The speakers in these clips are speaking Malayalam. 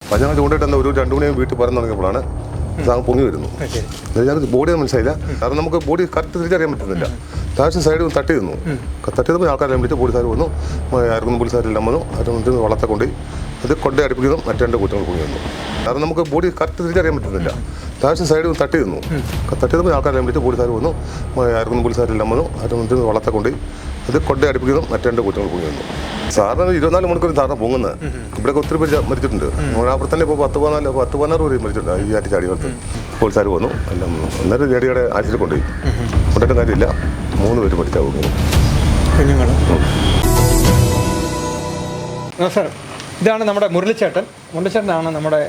അപ്പം ഞങ്ങൾ ചൂണ്ടിട്ട് ഒരു 2 മണിയും വീട്ടിൽ പറയാൻ തുടങ്ങിയപ്പോഴാണ് സാധനം പൊങ്ങി വരുന്നു. ഞങ്ങൾക്ക് ബോഡി ഒന്നും മനസ്സിലായില്ല. കാരണം നമുക്ക് ബോഡി കറക്റ്റ് തിരിച്ചറിയാൻ പറ്റുന്നില്ല. താഴ്ച സൈഡ് തട്ടി നിന്നു. തട്ടിയപ്പോൾ ആൾക്കാരെല്ലാം വിളിച്ച് പോലീസുകാർ വന്നു. ആർക്കൊന്നും പോലീസുകാരെല്ലാം വന്നു. അവരെ വള്ളത്തെ കൊണ്ട് അത് കൊണ്ടേ അടുപ്പിക്കുന്നു. മറ്റു 2 കുറ്റങ്ങൾ പൊങ്ങി വന്നു. കാരണം നമുക്ക് ബോഡി കറക്റ്റ് തിരിച്ചറിയാൻ പറ്റുന്നില്ല. താഴ്ച സൈഡ് തട്ടി നിന്നു. തട്ടിയപ്പോൾ ആൾക്കാരെല്ലാം വിളിച്ച് പോലീസുകാർ വന്നു. ആർക്കൊന്നും പോലീസുകാരെല്ലാം വന്നു. അവരെ വള്ളത്തെ കൊണ്ട് അത് കൊണ്ടേ അടുപ്പിക്കുന്നു. മറ്റു 2 കുറ്റങ്ങൾ പൊങ്ങി വന്നു. സാറിന് 24 മണിക്കൂർ സാറിന് പൊങ്ങുന്നത്. ഇവിടെയൊക്കെ ഒത്തിരി പേര് മരിച്ചിട്ടുണ്ട്. അവിടെ തന്നെ ഇപ്പോൾ 10-16 പേര് മരിച്ചിട്ടുണ്ട്. ഈ ആറ്റി ചാടി വന്ന് പോലീസുകാർ വന്നു. എല്ലാം അന്നേരം ജേഡിയുടെ ആശുപത്രി കൊണ്ടുപോയി. കൊണ്ടിട്ടും കാര്യമില്ല. 3 പേര് മരിച്ചാൽ പോകുന്നു. സാർ, ഇതാണ് നമ്മുടെ മുരളിച്ചേട്ടനാണ് നമ്മുടെ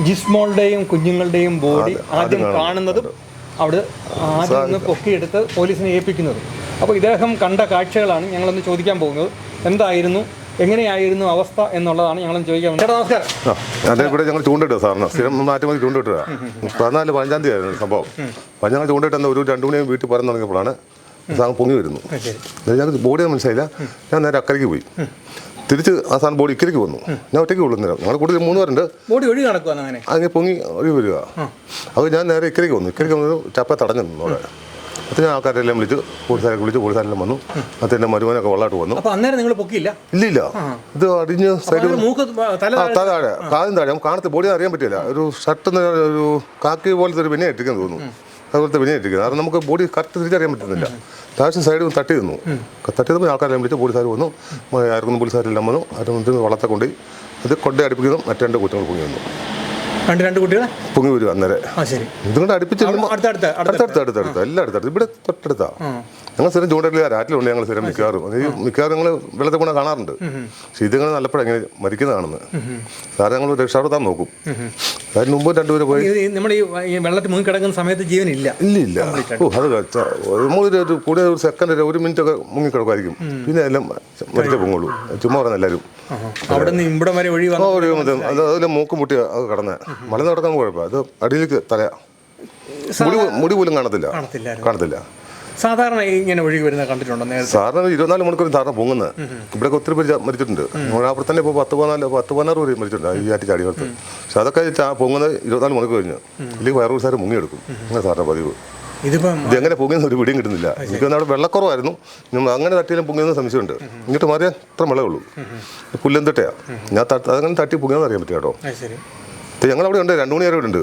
ജിസ്മോളുടെയും കുഞ്ഞുങ്ങളുടെയും ബോഡി ആദ്യം കാണുന്നതും അവിടെ ആദ്യം ഒന്ന് പൊക്കിയെടുത്ത് പോലീസിനെ ഏൽപ്പിക്കുന്നതും. അപ്പോൾ ഇദ്ദേഹം കണ്ട കാഴ്ചകളാണ് ഞങ്ങളൊന്ന് ചോദിക്കാൻ പോകുന്നത്. എന്തായിരുന്നു, എങ്ങനെയായിരുന്നു അവസ്ഥ എന്നുള്ളതാണ് ഞങ്ങളൊന്ന് ചോദിക്കാൻ പോകുന്നത്. ചേട്ടാ നമസ്കാരം. അതേ കൂടെ ഞങ്ങൾ ചൂണ്ടിട്ടു സാറിന് സ്ഥിരം മാറ്റി ചൂണ്ടിട്ടാ. 14-15 തീയതി സംഭവം. അപ്പം ഞങ്ങൾ ചൂണ്ടിട്ട് ഒരു 2 മണിയും വീട്ടിൽ പറയാൻ തുടങ്ങിയപ്പോഴാണ് സാധനം പൊങ്ങി വരുന്നു. ഞങ്ങൾക്ക് ബോഡി ഒന്നും മനസ്സിലായില്ല. ഞാൻ നേരെ അക്കരയ്ക്ക് പോയി. തിരിച്ച് ആ സാധനം ബോഡി ഇക്കരയ്ക്ക് വന്നു. ഞാൻ ഒറ്റയ്ക്ക് കൊള്ളുന്നേരം ഞങ്ങൾ കൂടുതൽ 3 പേരുണ്ട്. ബോഡി ഒഴുകി നടക്കുക അങ്ങനെ പൊങ്ങി ഒഴുകി വരിക. അത് ഞാൻ നേരെ ഇക്കരയ്ക്ക് വന്നു. ഇക്കരയ്ക്ക് വന്നൊരു ചപ്പ തടഞ്ഞു നിന്നു. അവിടെ അത് ഞാൻ ആൾക്കാരെല്ലാം വിളിച്ചു. പോലീസുകാരെല്ലാം വന്നു. അത് എൻ്റെ മരുമനൊക്കെ വെള്ളമായിട്ട് വന്നു. അന്നേരം നിങ്ങൾ പൊക്കിയില്ല? ഇല്ല. ഇത് അടിഞ്ഞ് സൈഡ് താഴെ കാതും താഴെ കാണത്ത് ബോഡി അറിയാൻ പറ്റില്ല. ഒരു ഷർട്ട് ഒരു കാക്കി പോലത്തെ ഒരു പിന്നെ ഇട്ടിരിക്കാൻ തോന്നുന്നു. അതുപോലത്തെ പിന്നെ ഇട്ടിരിക്കുന്നത്. കാരണം നമുക്ക് ബോഡി കറക്റ്റ് തിരിച്ചറിയാൻ പറ്റുന്നില്ല. താഴ്ച സൈഡ് തട്ടി നിന്നു. തട്ടിയപ്പോൾ ആൾക്കാരെല്ലാം വിളിച്ച് പോലീസുകാർ വന്നു. ആർക്കൊന്നും പോലീസുകാരെല്ലാം വന്നു. അവരെ വള്ളത്തെ കൊണ്ട് അത് കൊണ്ടേ അടുപ്പിക്കുന്നു. മറ്റു 2 കുറ്റങ്ങൾ പൊങ്ങി വന്നു. 2 കുട്ടികൾ പൊങ്ങി വരും അന്നേരം. ഇതുകൊണ്ട് അടുപ്പിച്ച് അടുത്തടുത്ത് എല്ലാം അടുത്തടുത്ത് ഇവിടെ തൊട്ടടുത്താ. ഞങ്ങൾ സ്ഥിരം ചൂണ്ടലില്ല. രാറ്റിലുണ്ട് ഞങ്ങൾ സ്ഥിരം മിക്കവാറും ഞങ്ങൾ വെള്ളത്തെ കൂടെ കാണാറുണ്ട്. പക്ഷെ ഇതിങ്ങനെ നല്ലപ്പോഴും എങ്ങനെ മരിക്കുന്നത് കാണുന്നത്. സാറെ ഞങ്ങൾ രക്ഷപ്പെടുത്താൻ നോക്കും. അതിന് മുമ്പ് 2 പേര് പോയി. നമ്മുടെ ഈ വെള്ളത്തിൽ മുങ്ങി കിടക്കുന്ന സമയത്ത് ജീവനില്ല. ഇല്ല. അത് നമ്മളൊരു കൂടെ ഒരു സെക്കൻഡ് 1 മിനിറ്റ് ഒക്കെ മുങ്ങി കിടക്കുമായിരിക്കും. പിന്നെ എല്ലാം മരിച്ചേ പൊങ്ങുള്ളൂ. ചുമ്മാ പറയുന്ന എല്ലാവരും അവിടെ നിന്ന് ഇവിടെ വരെ അതിലെ മൂക്കും മുട്ടി അത് കടന്നേ. മല നടക്കാൻ കുഴപ്പമില്ല. അത് അടിയിലേക്ക് തലയാ. മുടി പോലും കാണത്തില്ല. സാധാരണ ഇങ്ങനെ ഒഴുകി വരുന്ന കണ്ടിട്ടുണ്ടോ? സാറിന് 24 മണിക്കൂർ സാറിന് പൊങ്ങുന്നത്. ഇവിടെയൊക്കെ ഒത്തിരി പേര് മരിച്ചിട്ടുണ്ട്. അവിടെ തന്നെ ഇപ്പോൾ 10-16 പേര് മരിച്ചിട്ടുണ്ട്. ഈ ആറ്റി ചാടി വന്ന്. പക്ഷെ അതൊക്കെ പൊങ്ങുന്നത് 24 മണിക്കൂർ കഴിഞ്ഞു. ഇല്ലെങ്കിൽ വയറൂർ സാറ് മുങ്ങിയെടുക്കും. അങ്ങനെ സാറിൻ്റെ പതിവ്. ഇതെങ്ങനെ പൊങ്ങിയെന്ന് ഒരു പിടിയും കിട്ടുന്നില്ല. എനിക്കൊന്ന് അവിടെ വെള്ളക്കുറവായിരുന്നു. അങ്ങനെ തട്ടിയാലും പൊങ്ങിയെന്ന് സംശയമുണ്ട്. ഇങ്ങോട്ട് മാറിയാൽ അത്ര വെള്ളമേ ഉള്ളൂ. പുല്ലെന്തിട്ടയാണ്. ഞാൻ അതങ്ങനെ തട്ടി പൊങ്ങിയെന്ന് അറിയാൻ പറ്റും കേട്ടോ. ഞങ്ങളവിടെ ഉണ്ട്. 2 മണി വരെ ഇവിടെ ഉണ്ട്.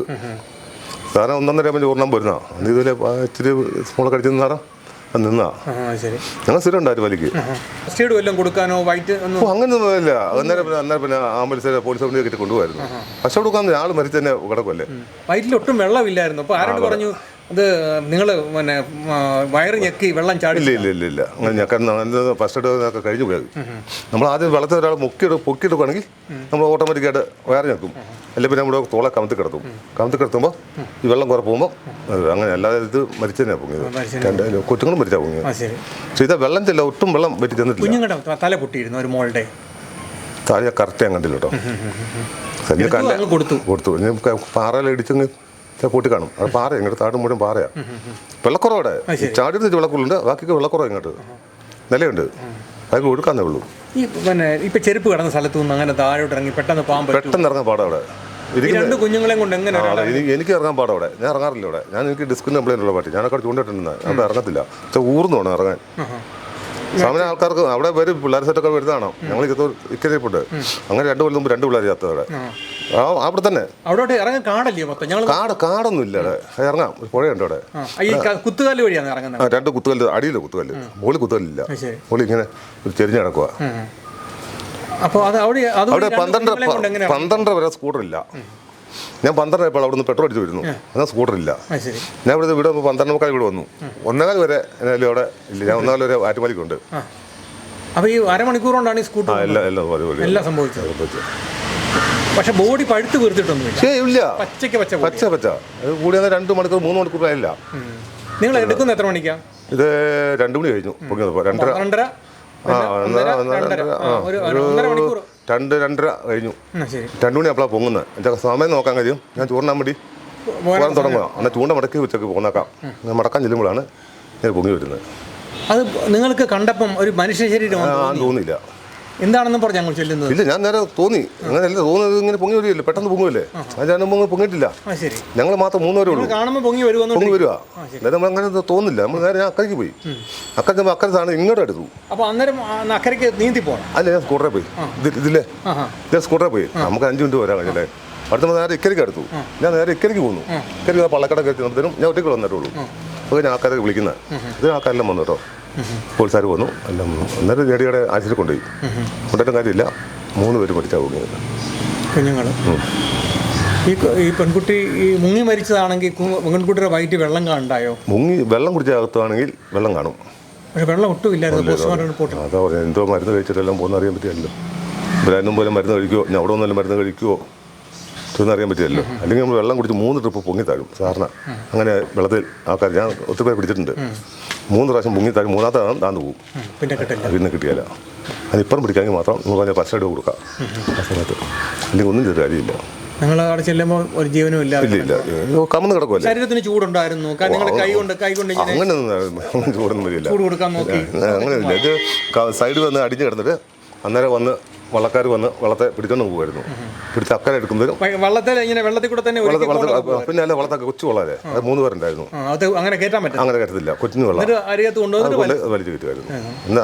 സാറേ 1-1.5 ചോറിനാൻ പോരുന്ന ഇതുപോലെ ഇച്ചിരി സ്മോൾ കഴിച്ച് നിന്നാറാ നിന്നാ ഞങ്ങൾ സ്ഥിരം ഉണ്ടായിരുന്നു വലിക്ക് കൊടുക്കാനോ അങ്ങനെയൊന്നും ഇല്ല. അന്നേരം പിന്നെ ആംബുലൻസ് പോലീസ് വണ്ടി കെട്ടി കൊണ്ടുപോയിരുന്നു. പക്ഷെ കൊടുക്കാൻ ആൾ മരിച്ചു തന്നെ കിടക്കുമല്ലേ. വയറ്റിലൊട്ടും വെള്ളമില്ലായിരുന്നു. അപ്പോൾ ആരോട് പറഞ്ഞു അത് നിങ്ങൾ പിന്നെ വയറ് ഞെക്കി വെള്ളം ചാടില്ല? ഇല്ല അങ്ങനെ ഞെക്കാൻ ഫസ്റ്റ് എയ്ഡ് കഴിഞ്ഞു പോയത്. നമ്മൾ ആദ്യം വെള്ളത്തിൽ ഒരാൾ പൊക്കിയെടുക്കുകയാണെങ്കിൽ നമ്മൾ ഓട്ടോമാറ്റിക്കായിട്ട് വയറ് ഞെക്കും. അല്ലെങ്കിൽ പിന്നെ നമ്മുടെ തോളെ കമത്തി കിടത്തുമ്പോൾ ഈ വെള്ളം കുറെ പോകുമ്പോൾ അങ്ങനെ അല്ലാതെ ഇത് മരിച്ചു തന്നെ പൊങ്ങിയത്. 2 കൊച്ചുങ്ങളും മരിച്ചാൽ പൊങ്ങിയത്. പക്ഷേ ഇതാ വെള്ളം ചെല്ല ഒട്ടും വെള്ളം പറ്റി ചെന്നിട്ടില്ല. തല പൊട്ടിയിരുന്നു ഒരു മോളുടെ. താഴെ കറക്റ്റ് ഞാൻ കണ്ടില്ല കേട്ടോ. കൊടുത്തു പാറയിലിടിച്ചെങ്കിൽ കൂട്ടി കാണും. അത് പാറ ഇങ്ങോട്ട് താഴെ മുഴുവൻ പാറയാ. വെള്ളക്കുറവിടെ ചാടി വെള്ളക്കുള്ളുണ്ട്. ബാക്കിയൊക്കെ വെള്ളക്കുറവ് ഇങ്ങോട്ട് നിലയുണ്ട്. അതൊക്കെ ഒഴുക്കാന്നേ ഉള്ളൂ. ഈ പിന്നെ ഇപ്പൊ ചെരുപ്പ് കിടന്ന സ്ഥലത്തു നിന്ന് അങ്ങനെ താഴോട്ട് ഇറങ്ങി പെട്ടെന്ന് ഇറങ്ങാൻ പാടാ അവിടെ. കുഞ്ഞുങ്ങളെ കൊണ്ട് എങ്ങനെ എനിക്ക് ഇറങ്ങാൻ പാടാ അവിടെ. ഞാൻ ഇറങ്ങാറില്ല അവിടെ. എനിക്ക് ഡിസ്കിന് കംപ്ലൈൻ്റ് ഉള്ള പാട്ടി. ഞാനൊക്കെ ചൂണ്ടിട്ടുണ്ട്. അവിടെ ഇറങ്ങത്തില്ല. ഊർന്നു വേണം ഇറങ്ങാൻ. സാമാന്യ ആൾക്കാർക്ക് അവിടെ വരും. പിള്ളേർ സെറ്റൊക്കെ വരുന്നതാണോ. ഞങ്ങൾ ഇക്കരയിപ്പോട്ട് അങ്ങനെ 2 കൊല്ലം മുമ്പ് 2 പിള്ളേർ ചത്തവിടെ. അവിടെ തന്നെ കാടൊന്നും ഇല്ല അവിടെ. ഇറങ്ങാം. ഒരു പുഴയുണ്ട് അവിടെ. 2 കുത്തുകല്ല് അടിയില്ല. കുത്തുകല്ല് മോളി കുത്തുകല്ലില്ല. മോളി ഇങ്ങനെ ഒരു ചെരിഞ്ഞ് കിടക്കുക. അവിടെ 12 വരെ സ്കൂട്ടറില്ല. ഞാൻ 12 ആയപ്പോൾ അവിടെ നിന്ന് പെട്രോൾ അടിച്ച് വരുന്നു. എന്നാൽ സ്കൂട്ടറില്ല. ഞാൻ ഇവിടെ 12 ഇവിടെ വന്നു. 1:15 വരെ എന്നാലും അവിടെ ഇല്ല. ഞാൻ 1:15 വരെ ആറ്റുമാലിക്കുണ്ട്. അപ്പോൾ ഈ അരമണിക്കൂർ കൊണ്ടാണ് ഈ സ്കൂട്ടർ എല്ലാം സംഭവിച്ചത്. പക്ഷെ ബോഡി പഴുത്ത് വീർത്തിട്ടൊന്നുമില്ല. പച്ച കൂടി 2 മണിക്കൂർ 3 മണിക്കൂറായില്ല. നിങ്ങൾ എടുക്കുന്ന എത്ര മണിക്കാണ്? ഇത് 2 മണി കഴിഞ്ഞു. 2:30 2:30 കഴിഞ്ഞു. 2 മണി അപ്പോഴാണ് പൊങ്ങുന്നത്. എൻ്റെ സമയം നോക്കാൻ കഴിയും. ഞാൻ ചൂടാൻ വേണ്ടി പോകാൻ തുടങ്ങുക. എന്നാൽ ചൂണ്ട മടക്കി ഉച്ചക്ക് പോന്നേക്കാം. ഞാൻ മടക്കാൻ ചെല്ലുമ്പോഴാണ് ഞാൻ പൊങ്ങി വരുന്നത്. അത് നിങ്ങൾക്ക് കണ്ടപ്പം ഒരു മനുഷ്യ ശരീരം തോന്നിയില്ല. എന്താണെന്ന് പറഞ്ഞ് ഞങ്ങൾ ചെല്ലുന്നത്? ഇല്ല, ഞാൻ നേരെ തോന്നി. അങ്ങനെയല്ല തോന്നുന്നത്, ഇങ്ങനെ പൊങ്ങി വരികയല്ലേ, പെട്ടെന്ന് പൊങ്ങുമല്ലേ. അത് ഞാൻ മുമ്പ് പൊങ്ങിയിട്ടില്ല. ശരി, ഞങ്ങൾ മാത്രം 3 പേരേ ഉള്ളൂ. കാണുമ്പോൾ പൊങ്ങി വരിക. അതായത് നമ്മൾ അങ്ങനെ തോന്നില്ല. നമ്മൾ നേരെ ഞാൻ അക്കരയ്ക്ക് പോയി. അക്കരെ സാധനം ഇങ്ങോട്ട് എടുത്തു. അപ്പോൾ അന്നേരം അക്കരയ്ക്ക് നീന്തി പോകണം? അല്ല, ഞാൻ സ്കൂട്ടറിൽ പോയി. ഇതില്ലേ, ഞാൻ സ്കൂട്ടറിൽ പോയി. നമുക്ക് 5 മിനിറ്റ് വരാം കഴിഞ്ഞല്ലേ. അടുത്ത നേരെ ഇക്കരയ്ക്ക് എടുത്തു. ഞാൻ നേരെ ഇക്കരയ്ക്ക് പോന്നു. ഇക്കരയ്ക്ക് പള്ളക്കട കയറ്റി നിർത്തലും ഞാൻ ഒറ്റയ്ക്ക് വന്നിട്ടുള്ളൂ. അപ്പോൾ ഞാൻ ആൾക്കാരെ വിളിക്കുന്നത്. ഇത് ആൾക്കാരെല്ലാം വന്നു കേട്ടോ. പോലീസുകാർ വന്നു, എല്ലാം വന്നു. അന്നേരം ജേഡിയുടെ ആശുപത്രി കൊണ്ടുപോയി. കൊണ്ടിട്ടും കാര്യമില്ല, 3 പേര് പഠിച്ചാൽ പോകുന്നത് കുഞ്ഞുങ്ങൾ. ഈ പെൺകുട്ടി ഈ മുങ്ങി മരിച്ചതാണെങ്കിൽ പെൺകുട്ടിയുടെ വയറ്റിൽ വെള്ളം കാണണ്ടായോ? മുങ്ങി വെള്ളം കുടിച്ച അകത്താണെങ്കിൽ വെള്ളം കാണും. പക്ഷെ വെള്ളം ഒട്ടും ഇല്ലായിരുന്നു പോസ്റ്റ്മോർട്ടം റിപ്പോർട്ട്. അതാ പറയുന്നത്, എന്തോ മരുന്ന് കഴിച്ചിട്ടെല്ലാം പോകുന്ന അറിയാൻ പറ്റിയല്ലോ. ഇവരെന്നും പോലെ മരുന്ന് കഴിക്കുമോ, ഞാൻ അവിടെ ഒന്നും മരുന്ന് കഴിക്കുമോ ഇതൊന്നും അറിയാൻ പറ്റിയല്ലോ. അല്ലെങ്കിൽ നമ്മൾ വെള്ളം കുടിച്ച് 3 ട്രിപ്പ് പൊങ്ങി താഴും സാറിന്. അങ്ങനെ വെള്ളത്തിൽ ആൾക്കാർ ഞാൻ ഒത്തിരി പേര് പിടിച്ചിട്ടുണ്ട്. 3 പ്രാവശ്യം പൊങ്ങി താഴും, 4ാമത്തെ താന്ന് പോകും. പിന്നെ കിട്ടിയാല അതിപ്പം പിടിക്കാമെങ്കിൽ മാത്രം നമ്മൾ പറഞ്ഞാൽ ഫസ്റ്റ് എയ്ഡ് കൊടുക്കാം ആ സമയത്ത്. അല്ലെങ്കിൽ ഒന്നും ചെയ്ത കാര്യമില്ല. നിങ്ങൾ അവിടെ ചെല്ലുമ്പോൾ ഒരു ജീവനും ഇല്ല. ഇല്ല, കമന്ന് കിടക്കുമല്ലേ. ശരീരത്തിന് ചൂടുണ്ടായിരുന്നു? അങ്ങനെയൊന്നും ചൂടൊന്നും വരില്ല. ചൂട് കൊടുക്കാൻ നോക്കി? അങ്ങനെയൊന്നുമില്ല. ഇത് സൈഡ് വന്ന് അടിഞ്ഞ് കിടന്നിട്ട് അന്നേരം വന്ന് വള്ളക്കാർ വന്ന് വള്ളത്തെ പിടിച്ചോണ്ട് പോകുമായിരുന്നു. പിടിച്ച് അക്കരെ എടുക്കുമ്പോഴും വെള്ളത്തിൽ കൂടെ തന്നെ പിന്നെ അല്ല, വള്ളത്തൊക്കെ കൊച്ചു വള്ളരെ, അത് 3 പേരുണ്ടായിരുന്നു. അങ്ങനെ കയറ്റത്തില്ല, കൊച്ചിന് വെള്ളം വലിച്ചു കയറ്റുമായിരുന്നു.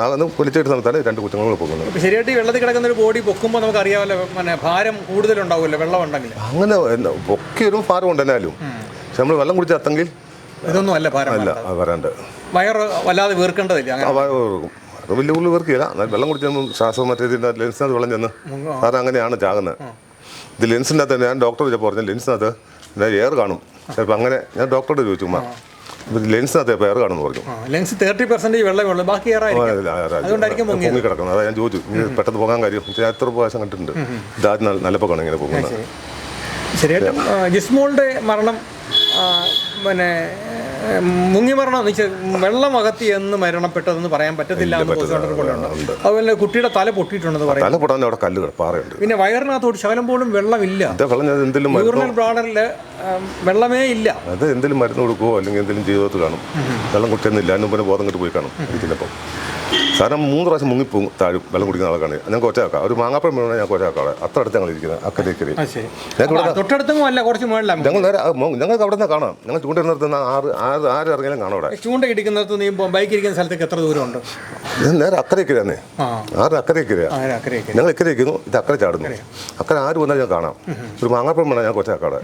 അന്ന് വലിച്ചെടുത്ത സമയത്താണ് 2 കുറ്റങ്ങൾ പോകുന്നത്. ശരിയായിട്ട് വെള്ളത്തിൽ കിടക്കുന്ന ഒരു ബോഡി പൊക്കുമ്പോൾ നമുക്ക് അറിയാമല്ലോ, ഭാരം കൂടുതലുണ്ടാവുമല്ലോ വെള്ളം ഉണ്ടെങ്കിൽ. അങ്ങനെ പൊക്കിയൊരു ഭാരം ഉണ്ടെന്നാലും പക്ഷെ നമ്മൾ വെള്ളം കുടിച്ചെങ്കിൽ ഇതൊന്നും അല്ല ഭാരം. അല്ല, വരാണ്ട് വയറ് വല്ലാതെ വീർക്കേണ്ടതില്ല. അത് വലിയ ഉള്ളിൽ വീർക്കില്ല. എന്നാൽ വെള്ളം കുടിച്ചുമ്പോൾ ശ്വാസം മറ്റേതിൻ്റെ ലെൻസിനകത്ത് വെള്ളം ചെന്ന് കാരണം അങ്ങനെയാണ് ചാകുന്നത്. ഇത് ലെൻസിനകത്ത് ഞാൻ ഡോക്ടർ ചോദിച്ചപ്പോൾ പറഞ്ഞു, ലെൻസിനകത്ത് എയർ കാണും ചിലപ്പോൾ. അങ്ങനെ ഞാൻ ഡോക്ടറോട് ചോദിച്ചു, ലെൻസിനകത്ത് ഇപ്പോൾ എയർ കാണുമെന്ന് പറഞ്ഞു. ലെൻസ് 30% വെള്ളമുള്ളൂ, ബാക്കി പൊങ്ങി കിടക്കുന്നത്. അതാ ഞാൻ ചോദിച്ചു, പെട്ടെന്ന് പോകാൻ കാര്യം. ഞാൻ എത്ര പ്രാവശ്യം കണ്ടിട്ടുണ്ട്. ഇതാദ്യം നല്ലപ്പോഴാണ് ഇങ്ങനെ പോകുന്നത്. ശരിയായിട്ടും ജിസ്മോളുടെ മരണം പിന്നെ മുങ്ങി മരണം എന്ന് വെച്ചാൽ വെള്ളമകത്തി എന്ന് മരണപ്പെട്ടതെന്ന് പറയാൻ പറ്റത്തില്ല. അതുപോലെ കുട്ടിയുടെ തല പൊട്ടിയിട്ടുണ്ടെന്ന് പറയാം. പിന്നെ വയറിനകത്തോട്ട് ശകലം പോലും വെള്ളമില്ല. യൂറിനൽ ബ്ലാഡറിൽ വെള്ളമേ ഇല്ല. അത് എന്തെങ്കിലും മരുന്ന് കൊടുക്കുമോ അല്ലെങ്കിൽ എന്തെങ്കിലും ജീവിതത്തിൽ കാണും. വെള്ളം കുടിക്കുന്നില്ല, അതിന് മുമ്പ് ബോധം കെട്ട് പോയി കാണും. ചിലപ്പോൾ സാധനം 3 പ്രാവശ്യം മുങ്ങിപ്പോകും താഴും വെള്ളം കുടിക്കുന്ന ആൾക്കാണ്. ഞങ്ങൾക്ക് ഒറ്റയാക്കാം. ഒരു മാങ്ങാപ്പഴം വീണാൽ ഞങ്ങൾക്ക് ഒറ്റയാക്കാം. അവിടെ അത്ര അടുത്ത് ഞങ്ങൾ ഇരിക്കുന്നത് അക്കരയ്ക്കരി. തൊട്ടടുത്തും അല്ല, കുറച്ച് മുകളിലാണ്. ഞങ്ങൾക്ക് അവിടെ നിന്ന് കാണാം. ഞങ്ങൾ ചൂണ്ടിരുന്നിടത്ത് ആര് ഇറങ്ങിയാലും കാണാം. അവിടെ ചൂണ്ട ഇടിക്കുന്നിടത്ത് നീ ബൈക്ക് ഇരിക്കുന്ന സ്ഥലത്തേക്ക് എത്ര ദൂരമുണ്ട്? നേരെ അക്കരയ്ക്കരയാന്നേ. അക്കരയ്ക്കരയാ. ഞങ്ങൾ ഇക്കരയ്ക്കുന്നു, ഇത് അക്കരെ ചാടുന്നു. അക്കരെ ആര് വന്നാലും ഞാൻ കാണാം. ഒരു മാങ്ങാപ്പഴം വീണാൽ ഞങ്ങൾക്ക് ഒറ്റയാക്കാം. അവിടെ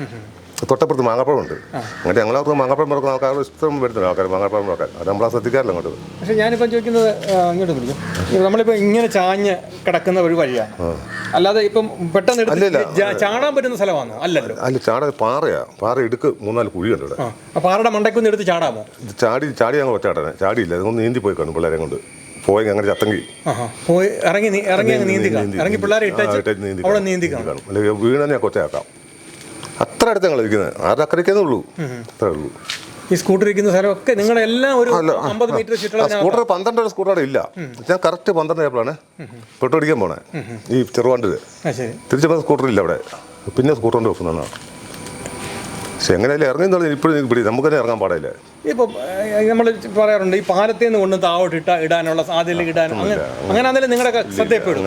തൊട്ടപ്പുറത്ത് മാങ്ങാപ്പഴം ഉണ്ട്. അങ്ങനെ ഞങ്ങളവർക്ക് മാങ്ങാപ്പഴം പറക്കുന്ന ആൾക്കാർ ഇഷ്ടം വരുന്നില്ല. ആൾക്കാർ മാങ്ങാപ്പഴം പറക്കാൻ അത് നമ്മളാ ശ്രദ്ധിക്കാറില്ല അങ്ങോട്ട്. പക്ഷേ ഞാനിപ്പം ചോദിക്കുന്നത് ഇങ്ങോട്ട് വിളിക്കും, നമ്മളിപ്പോൾ ഇങ്ങനെ ചാഞ്ഞ് കിടക്കുന്ന ഒരു വഴിയാണ്, അല്ലാതെ ഇപ്പം പെട്ടെന്ന് ചാടാൻ പറ്റുന്ന സ്ഥലമാണ് അല്ലല്ലോ. അല്ല, ചാടാൻ പാറ ഇടുക്ക് 3-4 കുഴിയുണ്ട് ഇവിടെ. പാറയുടെ മണ്ടയ്ക്കൊന്ന് എടുത്ത് ചാടാമോ? ചാടി ഞങ്ങൾ ഒറ്റയാടാൻ ചാടിയില്ല. അതൊന്ന് നീന്തി പോയി കാണും പിള്ളേരെ കൊണ്ട്. പോയി അങ്ങനെ ചത്തെങ്കിൽ പോയി ഇറങ്ങി നീന്തി പിള്ളേരെ അവിടെ നീന്തി കാണും. അല്ലെങ്കിൽ വീണെ ഞാൻ കൊച്ചയാക്കാം. അത്ര അടുത്ത് ഞങ്ങൾ ഇരിക്കുന്നത്. 6 അക്കരയ്ക്കേ ഉള്ളൂ. അത്രേ ഉള്ളൂ. ഈ സ്കൂട്ടർ ഇരിക്കുന്ന സ്ഥലമൊക്കെ നിങ്ങളുടെ എല്ലാം ഒരു 50 മീറ്റർ ചുറ്റളവ്. സ്കൂട്ടർ 12 സ്കൂട്ടർ അവിടെ ഇല്ല. ഞാൻ കറക്റ്റ് 12 ആയപ്പോഴാണ് തൊട്ടടിക്കാൻ പോണേ ഈ ചെറുവാണ്ടിൽ. തിരിച്ചപ്പോൾ സ്കൂട്ടർ ഇല്ല അവിടെ. പിന്നെ സ്കൂട്ടറിൻ്റെ ഓഫിനാണ്. പക്ഷെ എങ്ങനെയല്ലേ ഇറങ്ങി ഇപ്പോഴും പിടി നമുക്ക് തന്നെ ഇറങ്ങാൻ പാടില്ല. ഇപ്പോൾ നമ്മൾ പറയാറുണ്ട്, ഈ പാലത്തിൽ നിന്ന് കൊണ്ട് താവോട്ട് ഇടാനുള്ള സാധ്യത ഇടാനും അങ്ങനെ അതെല്ലാം നിങ്ങളുടെ ശ്രദ്ധയപ്പെടും.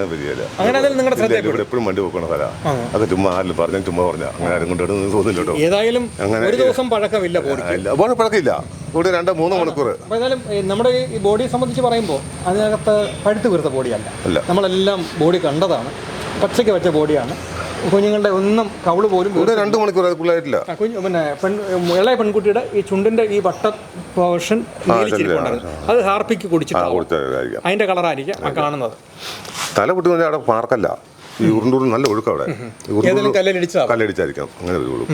അങ്ങനെ അതെല്ലാം നിങ്ങളുടെ ശ്രദ്ധയപ്പെടും. എപ്പോഴും വണ്ടി പോക്കണ സ്ഥലം. അത് ചുമ്മാ ആരും പറഞ്ഞാൽ ചുമ്മാ പറഞ്ഞാൽ അങ്ങനെ ആരും കൊണ്ടിടുന്നത് തോന്നില്ല കേട്ടോ. ഏതായാലും ഒരു ദിവസം പഴക്കമില്ല ബോഡി. പഴക്കമില്ല. കൂടി 2-3 മണിക്കൂർ. അപ്പോൾ ഏതായാലും നമ്മുടെ ഈ ബോഡിയെ സംബന്ധിച്ച് പറയുമ്പോൾ അതിനകത്ത് പഴുത്ത് വീർത്ത ബോഡിയല്ല. നമ്മളെല്ലാം ബോഡി കണ്ടതാണ്. പച്ചയ്ക്ക് വെച്ച ബോഡിയാണ്. കുഞ്ഞുങ്ങളുടെ ഒന്നും കവിള് പോലും 2 മണിക്കൂർ പിള്ളേരില്ല. പിന്നെ ഇളയ പെൺകുട്ടിയുടെ ഈ ചുണ്ടിന്റെ ഈ വട്ട പോർഷൻ അത് ഹാർപ്പിക്ക് കുടിച്ചിട്ട് അതിന്റെ കളറായിരിക്കും ആ കാണുന്നത്. തല പൊട്ടി അവിടെ പാർക്കല്ല, ഈ ഉരുണ്ടൂരിൽ നല്ല ഒഴുക്കം. അവിടെ കല്ലടിച്ചായിരിക്കാം അങ്ങനെ വരുള്ളൂ.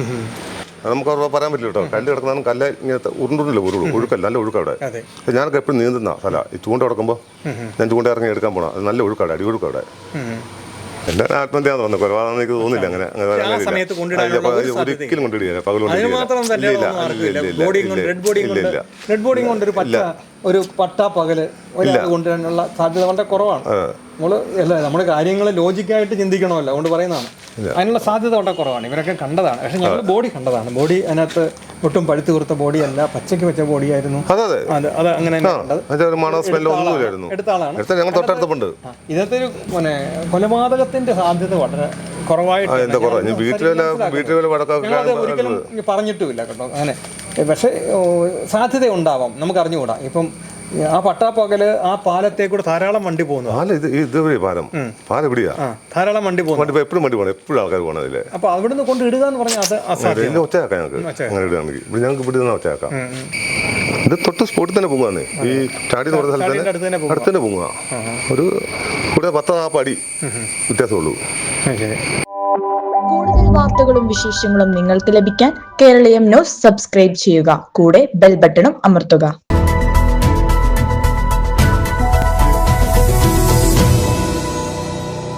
നമുക്ക് അവിടെ പറയാൻ പറ്റില്ല കേട്ടോ. കല്ല് കിടക്കുന്നതും കല്ല് ഇങ്ങനത്തെ ഉരുണ്ടൂരില്ല ഒഴുക്കല്ല, നല്ല ഒഴുക്കം അവിടെ. ഞാനൊക്കെ എപ്പോഴും നീന്തുന്ന സ്ഥലം. ഈ ചൂണ്ട കിടക്കുമ്പോൾ ഞാൻ ചൂണ്ട ഇറങ്ങി എടുക്കാൻ പോകണം. അത് നല്ല ഒഴുക്കവിടെ, അടിയൊഴുക്കം അവിടെ. എന്നെ ആത്മഹത്യാന്ന് തോന്നുന്നു, കൊലപാതകം എനിക്ക് തോന്നുന്നില്ല. അങ്ങനെ ഒരിക്കലും കൊണ്ടിടില്ല. പകൽ ഒരു പട്ടാപ്പകല് ഒരാൾ കൊണ്ടുവരാനുള്ള സാധ്യത വളരെ കുറവാണ്. നമ്മൾ കാര്യങ്ങൾ ലോജിക്കായിട്ട് ചിന്തിക്കണമല്ലോ, അതുകൊണ്ട് പറയുന്നതാണ്. അതിനുള്ള സാധ്യത വളരെ കുറവാണ്. ഇവരൊക്കെ കണ്ടതാണ്. പക്ഷെ ഞങ്ങൾ ബോഡി കണ്ടതാണ്. ബോഡി അതിനകത്ത് ഒട്ടും പഴുത്ത് കുറുത്ത ബോഡിയല്ല, പച്ചയ്ക്ക് വെച്ച ബോഡിയായിരുന്നു. അത് അങ്ങനെ എടുത്ത ആളാണ്. ഇതിനകത്ത് ഒരു കൊലപാതകത്തിന്റെ സാധ്യത വളരെ കുറവായിട്ട് ഒരിക്കലും പറഞ്ഞിട്ടുമില്ല കേട്ടോ അങ്ങനെ. പക്ഷെ സാധ്യത ഉണ്ടാവാം, നമുക്ക് അറിഞ്ഞുകൂടാ. ഇപ്പം ആ പട്ടാപ്പകല് ആ പാലത്തെ കൂടെ ധാരാളം വണ്ടി പോകുന്നു. ധാരാളം വണ്ടി പോകുന്നു. എപ്പോഴും വണ്ടി പോകണം, എപ്പോഴും ആൾക്കാർ പോകണതില്ലേ. അപ്പൊ അവിടുന്ന് കൊണ്ട് ഇടുക എന്ന് പറഞ്ഞാൽ അത് അസാധ്യം. ഒറ്റയാക്കാം ഞങ്ങൾക്ക് അങ്ങനെ ഇടുകയാണെങ്കിൽ. ഇവിടെ ഞങ്ങൾക്ക് ഇവിടെ നിന്ന് ഒറ്റയാക്കാം. ഇത് തൊട്ട് സ്പോട്ടിൽ തന്നെ പോകുകയാണ്. ഈ ചാടി എന്ന് പറഞ്ഞ സ്ഥലത്ത് അടുത്ത് തന്നെ പോകുക. ഒരു കൂടെ 10-40 അടി വ്യത്യാസമുള്ളൂ. കൂടുതൽ വാർത്തകളും വിശേഷങ്ങളും നിങ്ങൾക്ക് ലഭിക്കാൻ കേരളീയം ന്യൂസ് സബ്സ്ക്രൈബ് ചെയ്യുക. കൂടെ ബെൽ ബട്ടണും അമർത്തുക.